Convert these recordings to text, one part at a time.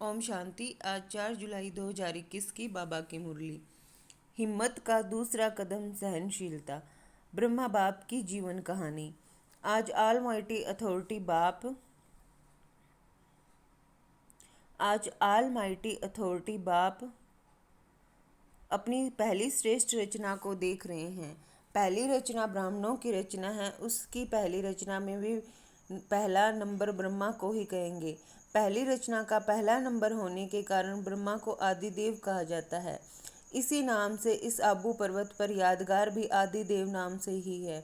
ओम शांति। आज 4 जुलाई 2021 की बाबा की मुरली। हिम्मत का दूसरा कदम सहनशीलता। ब्रह्मा बाप की जीवन कहानी। आज ऑल माइटी अथॉरिटी बाप अपनी पहली श्रेष्ठ रचना को देख रहे हैं। पहली रचना ब्राह्मणों की रचना है। उसकी पहली रचना में भी पहला नंबर ब्रह्मा को ही कहेंगे। पहली रचना का पहला नंबर होने के कारण ब्रह्मा को आदिदेव कहा जाता है। इसी नाम से इस आबू पर्वत पर यादगार भी आदिदेव नाम से ही है।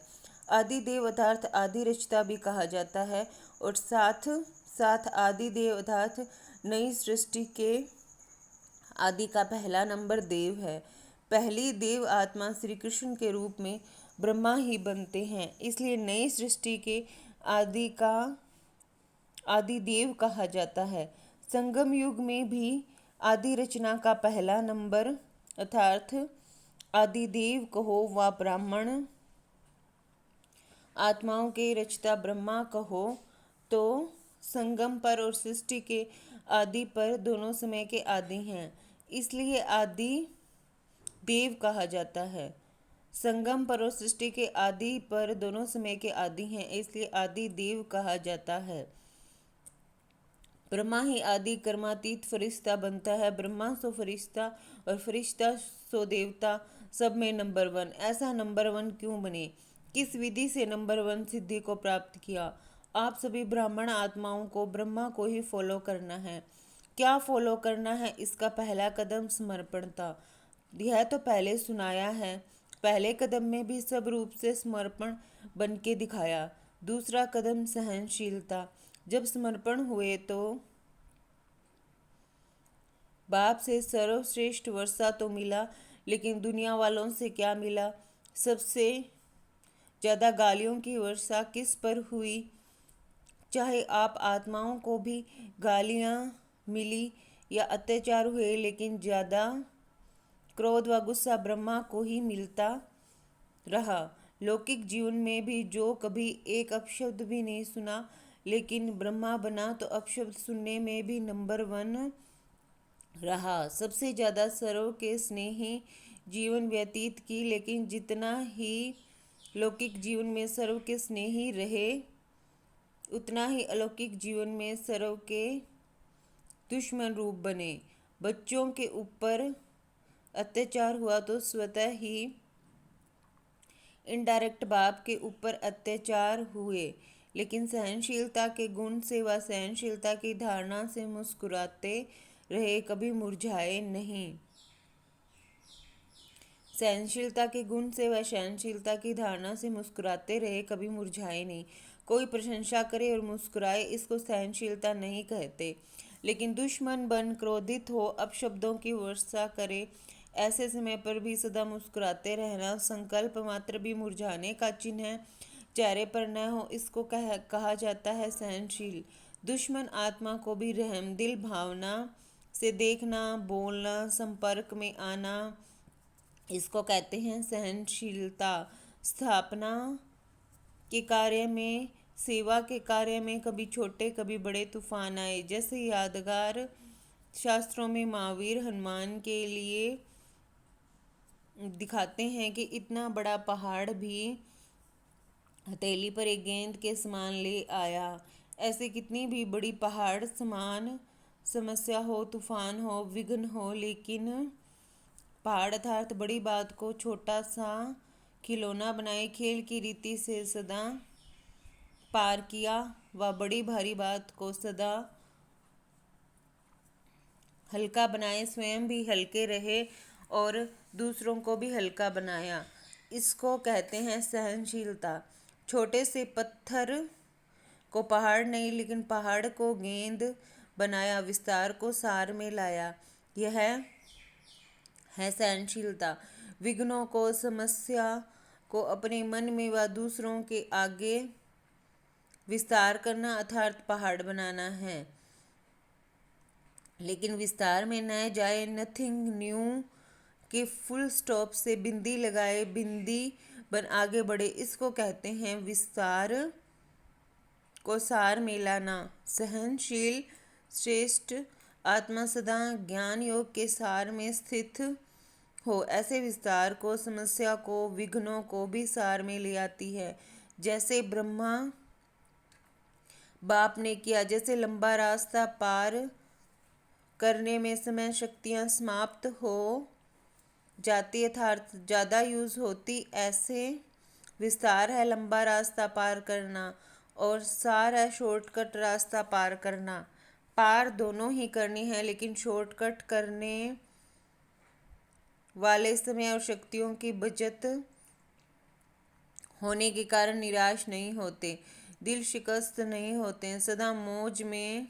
आदिदेव अर्थात आदि रचता भी कहा जाता है और साथ साथ आदिदेव अर्थात नई सृष्टि के आदि का पहला नंबर देव है। पहली देव आत्मा श्री कृष्ण के रूप में ब्रह्मा ही बनते हैं, इसलिए नई सृष्टि के आदि का आदि देव कहा जाता है। संगम युग में भी आदि रचना का पहला नंबर अर्थात आदिदेव कहो व ब्राह्मण आत्माओं के रचता ब्रह्मा कहो तो संगम पर और सृष्टि के आदि पर दोनों समय के आदि हैं, इसलिए आदि देव कहा जाता है। संगम पर और सृष्टि के आदि पर दोनों समय के आदि हैं, इसलिए आदि देव कहा जाता है। ब्रह्मा ही आदि कर्मातीत फरिश्ता बनता है। ब्रह्मा सो फरिश्ता और फरिश्ता सो देवता, सब में नंबर 1। ऐसा नंबर 1 क्यों बने? किस विधि से नंबर 1 सिद्धि को प्राप्त किया? आप सभी ब्राह्मण आत्माओं को ब्रह्मा को ही फॉलो करना है। क्या फॉलो करना है? इसका पहला कदम समर्पण था। यह तो पहले सुनाया है। पहले कदम में भी सब रूप से समर्पण बन के दिखाया। दूसरा कदम सहनशीलता। जब समर्पण हुए तो बाप से सर्वश्रेष्ठ वर्षा तो मिला, लेकिन दुनिया वालों से क्या मिला? सबसे ज़्यादा गालियों की वर्षा किस पर हुई? चाहे आप आत्माओं को भी गालियाँ मिली या अत्याचार हुए, लेकिन ज़्यादा क्रोध व गुस्सा ब्रह्मा को ही मिलता रहा। लौकिक जीवन में भी जो कभी एक अपशब्द भी नहीं सुना, लेकिन ब्रह्मा बना तो अपशब्द सुनने में भी नंबर 1 रहा। सबसे ज़्यादा सर्व के स्नेही जीवन व्यतीत की, लेकिन जितना ही लौकिक जीवन में सर्व के स्नेही रहे, उतना ही अलौकिक जीवन में सर्व के दुश्मन रूप बने। बच्चों के ऊपर अत्याचार हुआ तो स्वतः ही इनडायरेक्ट बाप के ऊपर अत्याचार हुए, लेकिन सहनशीलता के गुण से व सहनशीलता की धारणा से मुस्कुराते रहे, कभी मुरझाए नहीं। सहनशीलता के गुण से व सहनशीलता की धारणा से मुस्कुराते रहे, कभी मुरझाए नहीं। कोई प्रशंसा करे और मुस्कुराए, इसको सहनशीलता नहीं कहते। लेकिन दुश्मन बन क्रोधित हो, अपशब्दों की वर्षा करे, ऐसे समय पर भी सदा मुस्कुराते रहना, संकल्प मात्र भी मुरझाने का चिन्ह चेहरे पर न हो, इसको कहा जाता है सहनशील। दुश्मन आत्मा को भी रहमदिल भावना से देखना, बोलना, संपर्क में आना, इसको कहते हैं सहनशीलता। स्थापना के कार्य में, सेवा के कार्य में कभी छोटे कभी बड़े तूफान आए, जैसे यादगार शास्त्रों में महावीर हनुमान के लिए दिखाते हैं कि इतना बड़ा पहाड़ भी हथेली पर एक गेंद के समान ले आया। ऐसे कितनी भी बड़ी पहाड़ समान समस्या हो, तूफान हो, विघ्न हो, लेकिन पहाड़ अर्थात बड़ी बात को छोटा सा खिलौना बनाए, खेल की रीति से सदा पार किया व बड़ी भारी बात को सदा हल्का बनाए, स्वयं भी हल्के रहे और दूसरों को भी हल्का बनाया। इसको कहते हैं सहनशीलता। छोटे से पत्थर को पहाड़ नहीं, लेकिन पहाड़ को गेंद बनाया, विस्तार को सार में लाया। यह है सहनशीलता। विघ्नों को, समस्या को अपने मन में व दूसरों के आगे विस्तार करना अर्थात पहाड़ बनाना है, लेकिन विस्तार में न जाए। नथिंग न्यू के फुल स्टॉप से बिंदी लगाए, बिंदी बन आगे बढ़े, इसको कहते हैं विस्तार को सार में लाना। सहनशील श्रेष्ठ आत्मा सदा ज्ञान योग के सार में स्थित हो। ऐसे विस्तार को, समस्या को, विघ्नों को भी सार में ले आती है। जैसे ब्रह्मा बाप ने किया, जैसे लंबा रास्ता पार करने में समय शक्तियाँ समाप्त हो जाती अर्थात ज़्यादा यूज़ होती, ऐसे विस्तार है लंबा रास्ता पार करना और सार है शॉर्टकट रास्ता पार करना। पार दोनों ही करनी है, लेकिन शॉर्टकट करने वाले समय और शक्तियों की बचत होने के कारण निराश नहीं होते, दिल शिकस्त नहीं होते हैं, सदा मौज में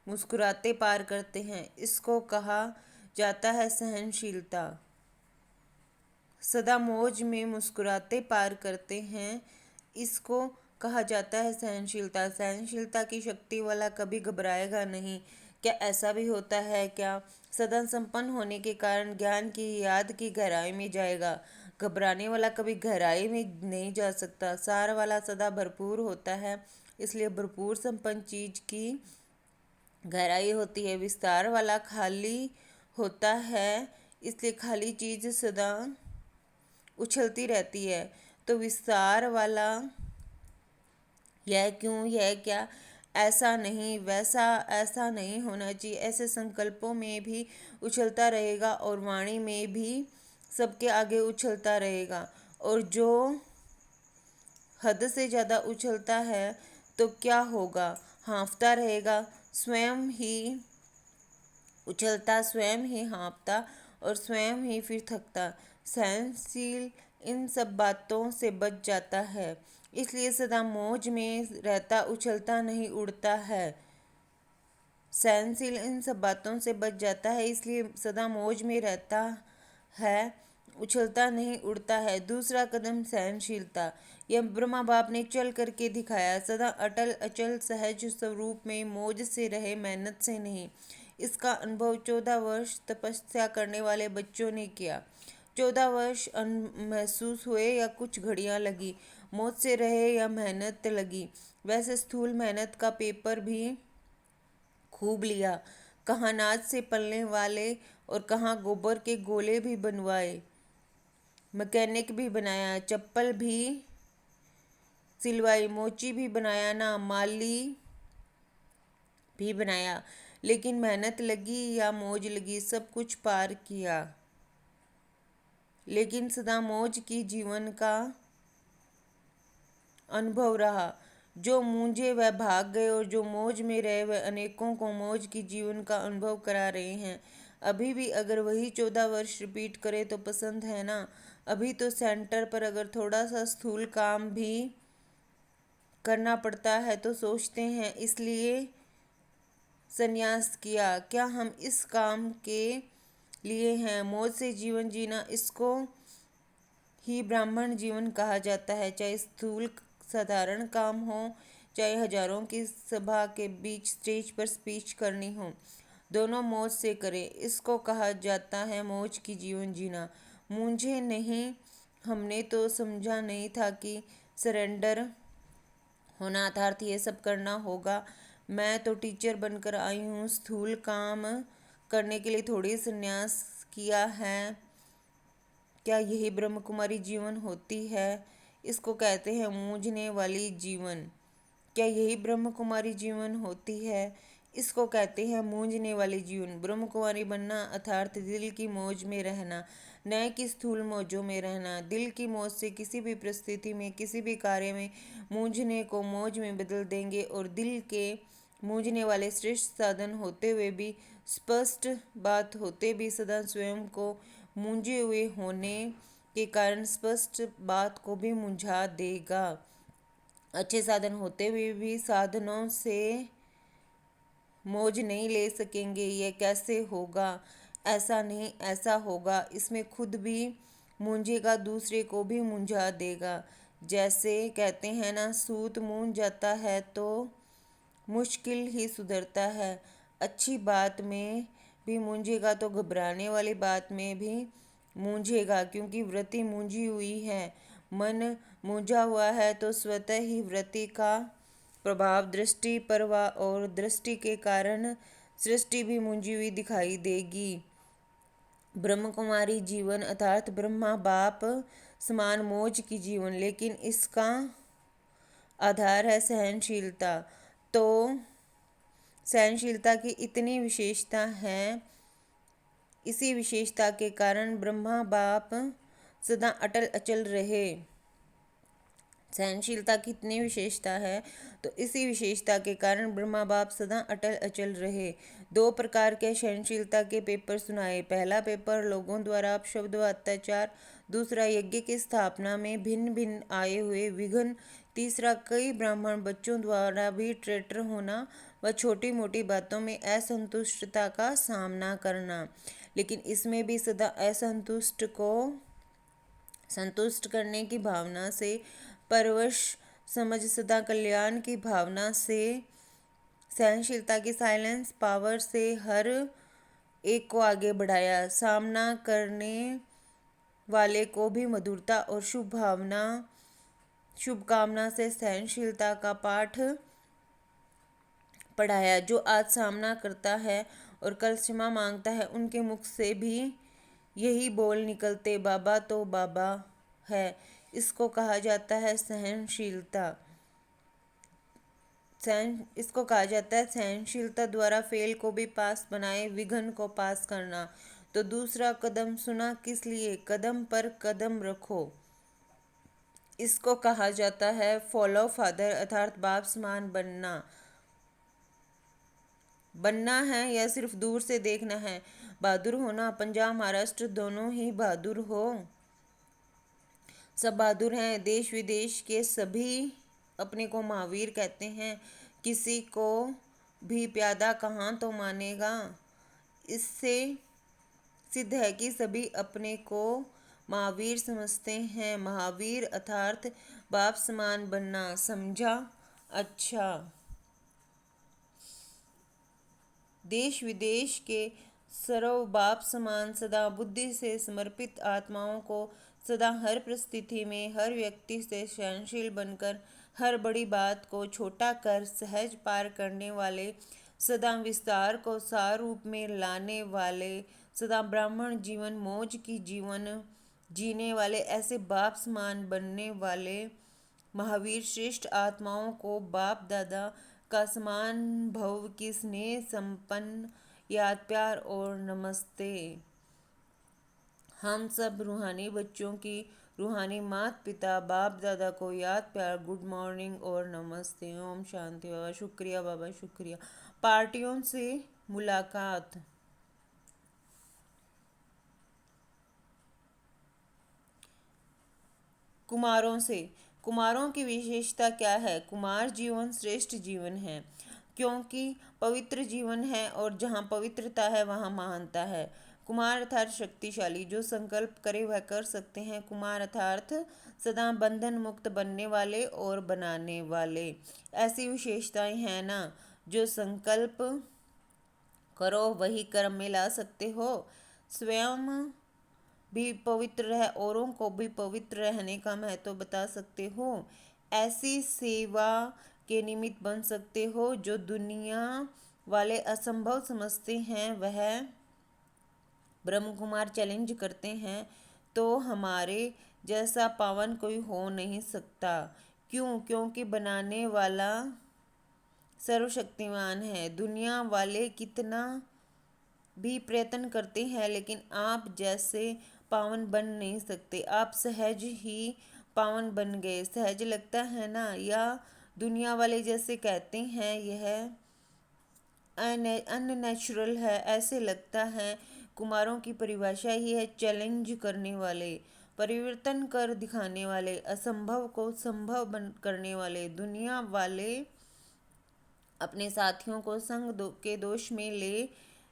मुस्कुराते पार करते हैं। इसको कहा जाता है सहनशीलता। सदा मौज में मुस्कुराते पार करते हैं, इसको कहा जाता है सहनशीलता। सहनशीलता की शक्ति वाला कभी घबराएगा नहीं। क्या ऐसा भी होता है क्या? सदा संपन्न होने के कारण ज्ञान की याद की गहराई में जाएगा। घबराने वाला कभी गहराई में नहीं जा सकता। सार वाला सदा भरपूर होता है, इसलिए भरपूर संपन्न चीज की गहराई होती है। विस्तार वाला खाली होता है, इसलिए खाली चीज सदा उछलती रहती है। तो विस्तार वाला यह क्यों, यह क्या, ऐसा नहीं, वैसा ऐसा नहीं होना चाहिए, ऐसे संकल्पों में भी उछलता रहेगा और वाणी में भी सबके आगे उछलता रहेगा। और जो हद से ज़्यादा उछलता है तो क्या होगा? हाँफता रहेगा, स्वयं ही उछलता, स्वयं ही हाँफता और स्वयं ही फिर थकता। सहनशील इन सब बातों से बच जाता है, इसलिए सदा मौज में रहता, उछलता नहीं, उड़ता है। सहनशील इन सब बातों से बच जाता है, इसलिए सदा मौज में रहता है, उछलता नहीं, उड़ता है। दूसरा कदम सहनशीलता। यह ब्रह्मा बाप ने चल करके दिखाया। सदा अटल अचल सहज स्वरूप में मौज से रहे, मेहनत से नहीं। इसका अनुभव 14 वर्ष तपस्या करने वाले बच्चों ने किया। 14 वर्ष महसूस हुए या कुछ घड़ियां लगी, मौज से रहे या मेहनत लगी। वैसे स्थूल मेहनत का पेपर भी खूब लिया, कहाँ नाच से पलने वाले और कहाँ गोबर के गोले भी बनवाए, मैकेनिक भी बनाया, चप्पल भी सिलवाई, मोची भी बनाया ना, माली भी बनाया। लेकिन मेहनत लगी या मौज लगी, सब कुछ पार किया। लेकिन सदा मौज की जीवन का अनुभव रहा। जो मूंझे वह भाग गए और जो मौज में रहे वह अनेकों को मौज की जीवन का अनुभव करा रहे हैं। अभी भी अगर वही 14 वर्ष रिपीट करे तो पसंद है ना। अभी तो सेंटर पर अगर थोड़ा सा स्थूल काम भी करना पड़ता है तो सोचते हैं इसलिए संन्यास किया, क्या हम इस काम के लिए हैं? मौज से जीवन जीना, इसको ही ब्राह्मण जीवन कहा जाता है। चाहे स्थूल साधारण काम हो, चाहे हजारों की सभा के बीच स्टेज पर स्पीच करनी हो, दोनों मौज से करें। इसको कहा जाता है मौज की जीवन जीना। मुझे नहीं, हमने तो समझा नहीं था कि सरेंडर होना अर्थात ये सब करना होगा। मैं तो टीचर बनकर आई हूँ, स्थूल काम करने के लिए थोड़ी संन्यास किया है। क्या यही ब्रह्म कुमारी जीवन होती है? इसको कहते हैं मूझने वाली जीवन। क्या यही ब्रह्म कुमारी जीवन होती है? इसको कहते हैं मूंझने वाली जीवन। ब्रह्म कुमारी बनना अर्थात दिल की मौज में रहना, न कि स्थूल मौजों में रहना। दिल की मौज से किसी भी परिस्थिति में, किसी भी कार्य में मूंझने को मौज में बदल देंगे। और दिल के मूंझने वाले श्रेष्ठ साधन होते हुए भी, स्पष्ट बात होते भी, सदा स्वयं को मूंझे हुए होने के कारण स्पष्ट बात को भी मुंझा देगा। अच्छे साधन होते हुए भी साधनों से मौज नहीं ले सकेंगे, यह कैसे होगा? ऐसा नहीं, ऐसा होगा। इसमें खुद भी मूंझेगा, दूसरे को भी मुंझा देगा। जैसे कहते हैं ना, सूत मूंझ जाता है तो मुश्किल ही सुधरता है। अच्छी बात में भी मूंझेगा तो घबराने वाली बात में भी मूंझेगा, क्योंकि वृत्ति मूंझी हुई है। मन मूंझा हुआ है तो स्वतः ही वृत्ति का प्रभाव दृष्टि पर हुआ और दृष्टि के कारण सृष्टि भी मुंजी हुई दिखाई देगी। ब्रह्म कुमारी जीवन अर्थात ब्रह्मा बाप समान मौज की जीवन, लेकिन इसका आधार है सहनशीलता। तो सहनशीलता की इतनी विशेषता है, इसी विशेषता के कारण ब्रह्मा बाप सदा अटल अचल रहे। सहनशीलता की इतनी विशेषता है तो इसी विशेषता के कारण ब्रह्मा बाप सदा अटल अचल रहे। 2 प्रकार के सहनशीलता के पेपर सुनाए। पहला पेपर लोगों द्वारा अपशब्द व अत्याचार, दूसरा यज्ञ की स्थापना में भिन्न भिन्न आए हुए विघ्न, तीसरा कई ब्राह्मण बच्चों द्वारा भी ट्रेटर होना व छोटी मोटी बातों में असंतुष्टता का सामना करना, लेकिन इसमें भी सदा असंतुष्ट को संतुष्ट करने की भावना से परवश समझ सदा कल्याण की भावना से सहनशीलता की साइलेंस पावर से हर एक को आगे बढ़ाया। सामना करने वाले को भी मधुरता और शुभ कामना से सहनशीलता का पाठ पढ़ाया। जो आज सामना करता है और कल क्षमा मांगता है, उनके मुख से भी यही बोल निकलते, बाबा तो बाबा है। इसको कहा जाता है सहनशीलता। इसको कहा जाता है सहनशीलता द्वारा फेल को भी पास बनाए, विघ्न को पास करना। तो दूसरा कदम सुना किस लिए, कदम पर कदम रखो। इसको कहा जाता है फॉलो फादर अर्थात बाप समान बनना है या सिर्फ दूर से देखना है। बहादुर होना, पंजाब महाराष्ट्र दोनों ही बहादुर हो, सब बहादुर हैं। देश विदेश के सभी अपने को महावीर कहते हैं। किसी को भी प्यादा कहाँ तो मानेगा। इससे सिद्ध है कि सभी अपने को महावीर समझते हैं। महावीर अर्थात बाप समान बनना। समझा? अच्छा। देश विदेश के सर्व बाप समान सदा बुद्धि से समर्पित आत्माओं को सदा हर परिस्थिति में हर व्यक्ति से सहनशील बनकर हर बड़ी बात को छोटा कर सहज पार करने वाले, सदा विस्तार को सार रूप में लाने वाले, सदा ब्राह्मण जीवन मौज की जीवन जीने वाले, ऐसे बाप समान बनने वाले महावीर श्रेष्ठ आत्माओं को बाप दादा का समान भव की स्नेह संपन्न याद प्यार और नमस्ते। हम सब रूहानी बच्चों की रूहानी माता पिता बाप दादा को याद प्यार गुड मॉर्निंग और नमस्ते। ओम शांति बाबा। शुक्रिया बाबा, शुक्रिया। पार्टियों से मुलाकात। कुमारों से। कुमारों की विशेषता क्या है? कुमार जीवन श्रेष्ठ जीवन है, क्योंकि पवित्र जीवन है और जहाँ पवित्रता है वहाँ महानता है। कुमार अर्थात शक्तिशाली, जो संकल्प करे वह कर सकते हैं। कुमार अर्थात सदा बंधन मुक्त बनने वाले और बनाने वाले। ऐसी विशेषताएं हैं ना, जो संकल्प करो वही कर्म में ला सकते हो। स्वयं भी पवित्र रह औरों को भी पवित्र रहने का महत्व बता सकते हो। ऐसी सेवा के निमित्त बन सकते हो जो दुनिया वाले असंभव समझते हैं। वह ब्रह्म कुमार चैलेंज करते हैं तो हमारे जैसा पावन कोई हो नहीं सकता। क्यों? क्योंकि बनाने वाला सर्वशक्तिमान है। दुनिया वाले कितना भी प्रयत्न करते हैं लेकिन आप जैसे पावन बन नहीं सकते। आप सहज ही पावन बन गए। सहज लगता है ना? या दुनिया वाले जैसे कहते हैं यह अननेचुरल है, ऐसे लगता है। कुमारों की परिभाषा ही है चैलेंज करने वाले, परिवर्तन कर दिखाने वाले, असंभव को संभव करने वाले। दुनिया वाले अपने साथियों को संग के दोष में ले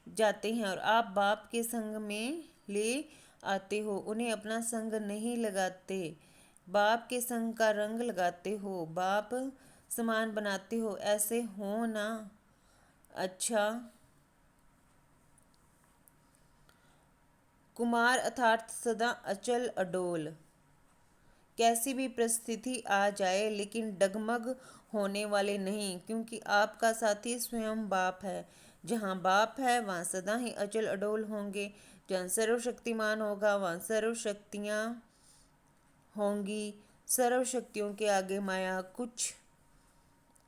जाते हैं और आप बाप के संग में ले आते हो। उन्हें अपना संग नहीं लगाते, बाप के संग का रंग लगाते हो, बाप समान बनाते हो। ऐसे हो ना? अच्छा। कुमार अर्थात सदा अचल अडोल, कैसी भी परिस्थिति आ जाए लेकिन डगमग होने वाले नहीं, क्योंकि आपका साथी स्वयं बाप है। जहाँ बाप है वहाँ सदा ही अचल अडोल होंगे। जहाँ सर्वशक्तिमान होगा वहाँ सर्व शक्तियाँ होंगी। सर्व शक्तियों के आगे माया कुछ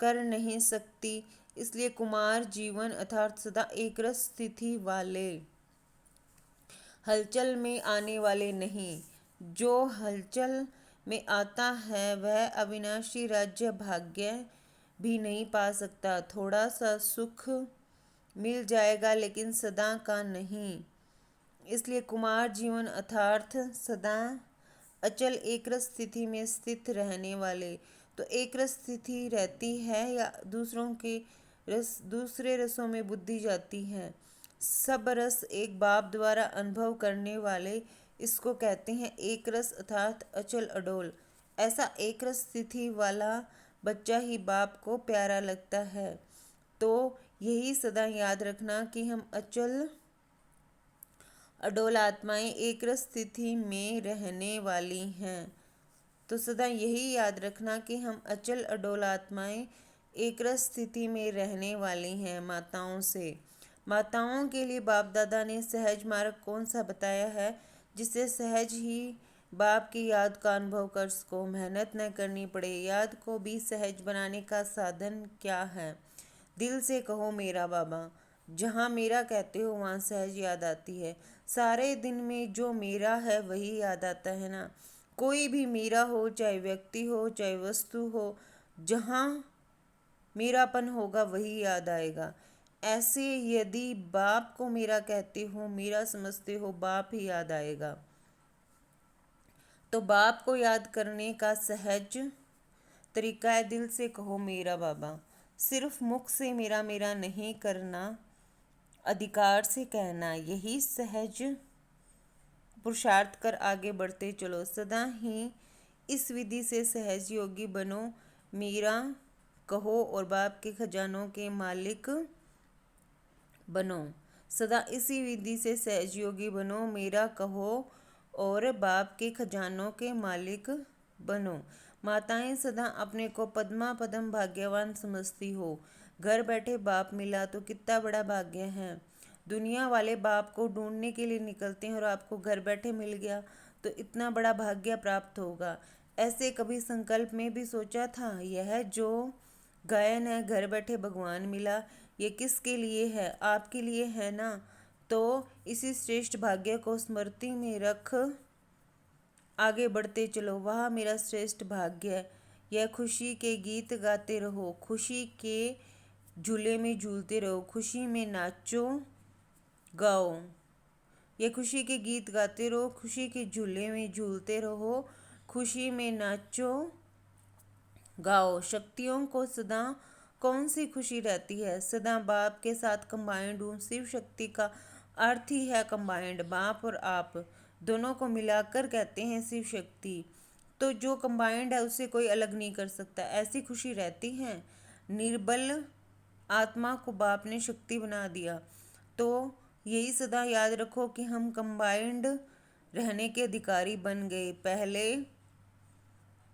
कर नहीं सकती। इसलिए कुमार जीवन अर्थात सदा एक रस स्थिति वाले, हलचल में आने वाले नहीं। जो हलचल में आता है वह अविनाशी राज्य भाग्य भी नहीं पा सकता। थोड़ा सा सुख मिल जाएगा लेकिन सदा का नहीं। इसलिए कुमार जीवन अर्थात सदा अचल एकरस स्थिति में स्थित रहने वाले। तो एकरस स्थिति रहती है या दूसरे रसों में बुद्धि जाती है। सब रस एक बाप द्वारा अनुभव करने वाले, इसको कहते हैं एक रस अर्थात अचल अडोल। ऐसा एक रस स्थिति वाला बच्चा ही बाप को प्यारा लगता है। तो यही सदा याद रखना कि हम अचल अडोल आत्माएं एक रस स्थिति में रहने वाली हैं। तो सदा यही याद रखना कि हम अचल अडोल आत्माएं एक रस स्थिति में रहने वाली हैं। माताओं के लिए बाप दादा ने सहज मार्ग कौन सा बताया है, जिससे सहज ही बाप की याद का अनुभव कर सको, मेहनत न करनी पड़े। याद को भी सहज बनाने का साधन क्या है? दिल से कहो मेरा बाबा। जहाँ मेरा कहते हो वहाँ सहज याद आती है। सारे दिन में जो मेरा है वही याद आता है ना। कोई भी मेरा हो, चाहे व्यक्ति हो चाहे वस्तु हो, जहाँ मेरापन होगा वही याद आएगा। ऐसे यदि बाप को मेरा कहते हो, मेरा समझते हो, बाप ही याद आएगा। तो बाप को याद करने का सहज तरीका है दिल से कहो मेरा बाबा। सिर्फ मुख से मेरा मेरा नहीं करना, अधिकार से कहना। यही सहज पुरुषार्थ कर आगे बढ़ते चलो। सदा ही इस विधि से सहज योगी बनो। मेरा कहो और बाप के खजानों के मालिक बनो। सदा इसी विधि से सहज योगी बनो। मेरा कहो और बाप के खजानों के मालिक बनो। माताएं सदा अपने को पद्मा पदम भाग्यवान समझती हो। घर बैठे बाप मिला तो कितना बड़ा भाग्य है। दुनिया वाले बाप को ढूंढने के लिए निकलते हैं और आपको घर बैठे मिल गया तो इतना बड़ा भाग्य प्राप्त होगा। ऐसे कभी संकल्प में भी सोचा था? यह जो गायन है घर बैठे भगवान मिला, ये किसके लिए है? आपके लिए है ना। तो इसी श्रेष्ठ भाग्य को स्मृति में रख आगे बढ़ते चलो। वह मेरा श्रेष्ठ भाग्य। यह खुशी के गीत गाते रहो, खुशी के झूले में झूलते रहो, खुशी में नाचो गाओ। ये खुशी के गीत गाते रहो, खुशी के झूले में झूलते रहो, खुशी में नाचो गाओ। शक्तियों को सदा कौन सी खुशी रहती है? सदा बाप के साथ कंबाइंड हूँ। शिव शक्ति का अर्थ ही है कंबाइंड। बाप और आप दोनों को मिलाकर कहते हैं शिव शक्ति। तो जो कंबाइंड है उससे कोई अलग नहीं कर सकता। ऐसी खुशी रहती है। निर्बल आत्मा को बाप ने शक्ति बना दिया। तो यही सदा याद रखो कि हम कंबाइंड रहने के अधिकारी बन गए। पहले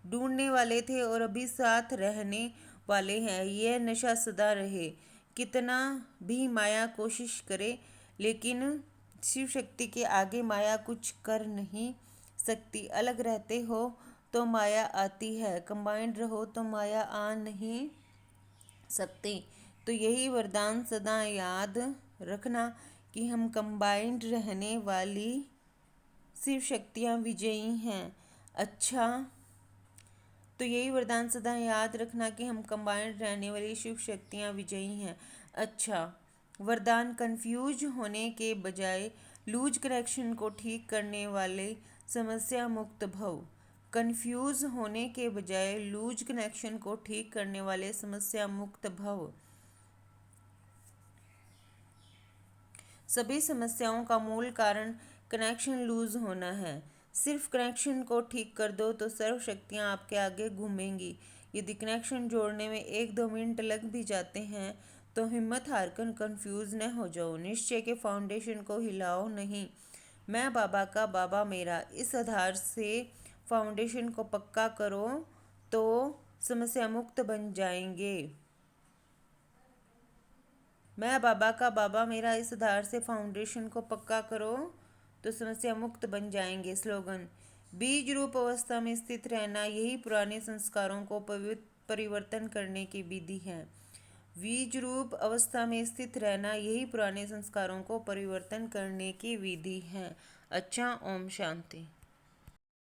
ढूंढने वाले थे और अभी साथ रहने वाले हैं। यह नशा सदा रहे। कितना भी माया कोशिश करे लेकिन शिव शक्ति के आगे माया कुछ कर नहीं सकती। अलग रहते हो तो माया आती है, कंबाइंड रहो तो माया आ नहीं सकती। तो यही वरदान सदा याद रखना कि हम कंबाइंड रहने वाली शिव शक्तियाँ विजयी हैं। अच्छा, तो यही वरदान सदा याद रखना कि हम कंबाइंड रहने वाली शिव शक्तियाँ विजयी हैं। अच्छा, वरदान कंफ्यूज होने के बजाय लूज कनेक्शन को ठीक करने वाले समस्या मुक्त भव। कंफ्यूज होने के बजाय लूज कनेक्शन को ठीक करने वाले समस्या मुक्त भव। सभी समस्याओं का मूल कारण कनेक्शन लूज होना है। सिर्फ कनेक्शन को ठीक कर दो तो सर्व शक्तियाँ आपके आगे घूमेंगी। यदि कनेक्शन जोड़ने में 1-2 मिनट लग भी जाते हैं तो हिम्मत हारकर कंफ्यूज न हो जाओ। निश्चय के फाउंडेशन को हिलाओ नहीं। मैं बाबा का, बाबा मेरा, इस आधार से फाउंडेशन को पक्का करो तो समस्या मुक्त बन जाएंगे। मैं बाबा का बाबा, मेरा इस आधार से फाउंडेशन को पक्का करो तो समस्या मुक्त बन जाएंगे। स्लोगन। बीज रूप अवस्था में स्थित रहना यही पुराने संस्कारों को परिवर्तन करने की विधि है। बीज रूप अवस्था में स्थित रहना यही पुराने संस्कारों को परिवर्तन करने की विधि है। अच्छा, ओम शांति।